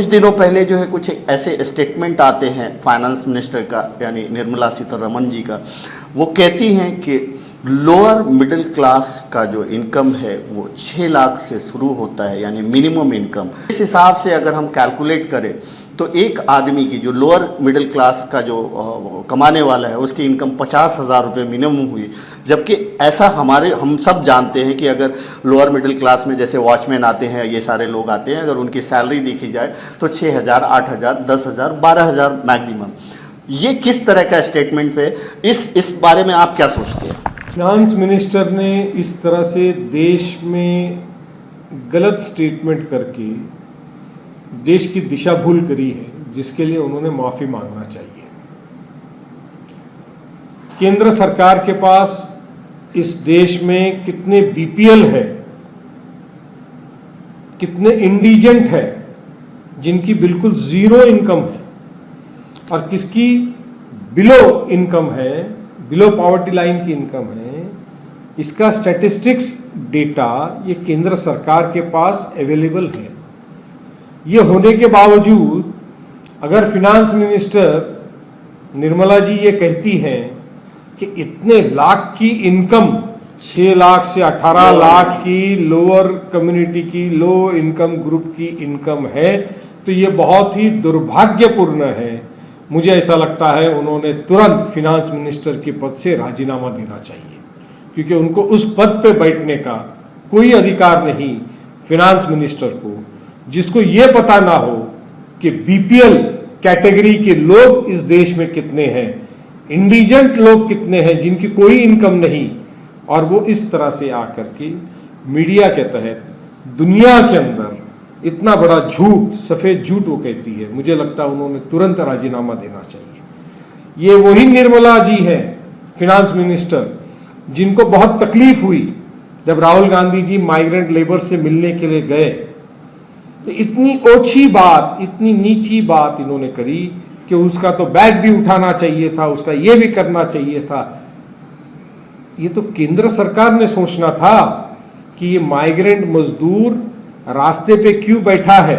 दिनों पहले जो है कुछ ऐसे स्टेटमेंट आते हैं फाइनेंस मिनिस्टर का, यानी निर्मला सीतारमण जी का। वो कहती हैं कि लोअर मिडिल क्लास का जो इनकम है वो 6 लाख से शुरू होता है, यानी मिनिमम इनकम। इस हिसाब से अगर हम कैलकुलेट करें तो एक आदमी की जो लोअर मिडिल क्लास का जो कमाने वाला है उसकी इनकम 50,000 रुपये मिनिमम हुई। जबकि ऐसा हम सब जानते हैं कि अगर लोअर मिडिल क्लास में जैसे वॉचमैन आते हैं, ये सारे लोग आते हैं, अगर उनकी सैलरी देखी जाए तो 6,000, 8,000, 10,000, 12,000 मैक्सिमम। ये किस तरह का स्टेटमेंट है? इस बारे में आप क्या सोचते हैं? फाइनेंस मिनिस्टर ने इस तरह से देश में गलत स्टेटमेंट करके देश की दिशा भूल करी है, जिसके लिए उन्होंने माफी मांगना चाहिए। केंद्र सरकार के पास इस देश में कितने बीपीएल है, कितने इंडिजेंट है जिनकी बिल्कुल जीरो इनकम है, और किसकी बिलो इनकम है, बिलो पॉवर्टी लाइन की इनकम है, इसका स्टैटिस्टिक्स डेटा ये केंद्र सरकार के पास अवेलेबल है। ये होने के बावजूद अगर फिनांस मिनिस्टर निर्मला जी ये कहती हैं कि इतने लाख की इनकम, 6 लाख से 18 लाख की लोअर कम्युनिटी की, लो इनकम ग्रुप की इनकम है, तो ये बहुत ही दुर्भाग्यपूर्ण है। मुझे ऐसा लगता है उन्होंने तुरंत फिनांस मिनिस्टर के पद से राजीनामा देना चाहिए, क्योंकि उनको उस पद पे बैठने का कोई अधिकार नहीं फिनांस मिनिस्टर को, जिसको ये पता ना हो कि बीपीएल कैटेगरी के लोग इस देश में कितने हैं, इंडिजेंट लोग कितने हैं जिनकी कोई इनकम नहीं, और वो इस तरह से आकर के मीडिया के तहत दुनिया के अंदर इतना बड़ा झूठ, सफेद झूठ वो कहती है। मुझे लगता है उन्होंने तुरंत राजीनामा देना चाहिए। ये वही निर्मला जी है फिनांस मिनिस्टर जिनको बहुत तकलीफ हुई जब राहुल गांधी जी माइग्रेंट लेबर से मिलने के लिए गए, तो इतनी ओछी बात, इतनी नीची बात इन्होंने करी कि उसका तो बैग भी उठाना चाहिए था, उसका ये भी करना चाहिए था। ये तो केंद्र सरकार ने सोचना था कि ये माइग्रेंट मजदूर रास्ते पे क्यों बैठा है,